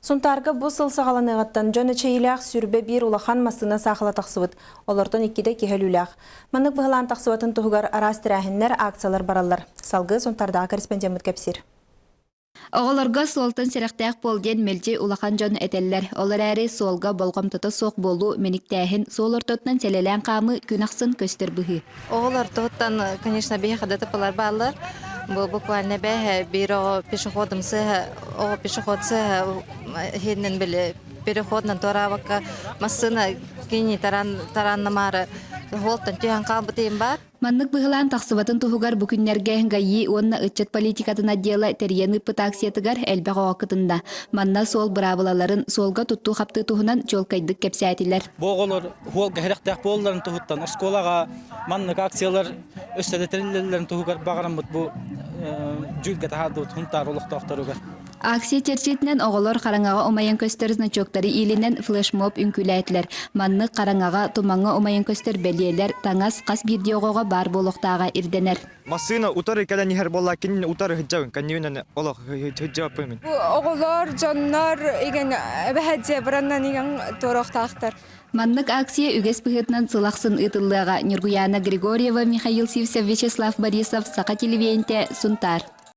Сунтарга бу сыл сағаланыгаттан жөні чейілях сүрбе бір улахан масына сақыла тақсывыт. Олардың иккиде кехелюлях. Манық бұғылан тақсыватын тұғығар арас тірәхіннер акциялар баралар. Салғы Сунтардағы корреспондент кәпсір. Оғыларға солтын серектәк болден мелче улахан жон әтеллер. Олар әрі солға болғам тұты соқ болу меніктәхін сол ортотынан сәлелән қамы күнақсын көстір бұғы. Оғылар тұғыттан, конечно, бейі қадаты палар балар. Бұл буквально бәйі бір пешеходымсы, пешеходсы хеднен білі переходнан торавака масына кені тараннамары холтан түйен қалбытайым бар. Маннык быһылаан тахсыбатын туһугар бүкүннерге гайи онна ыччат политикатын отдела терьены пытаксиятыгар элбе оокытында. Манна сол бравалаларын солга тутту хапты туһунан чолкайдык кепсәтилер. Боголор холга херектәк болларын туһуттан осколага маннык акциялар өстәдәтелләрен туһугар багарамыт бу жүлгә таһадут хунтар улуктактарыгар. Акция терчитнен оголор караңага омайын көстөрүнө чоктары илинен флешмоб үнкүләтләр. Манны караңага тумаңга омайын көстөр белиелер таңас кас бирдиогога бар болохтага ирденер. Масына утары калан нихер болла кин утары хҗавын каньюнен олох хҗав пемин. Оголор жаннар иген бәһәҗә браннан иген торохтактар. Маннык акция үгес пыхытнан сылаксын ытыллыга Нургуяна Григорьева, Михаил Сивцев, Вячеслав Борисов, Сака телевидение, Сунтар.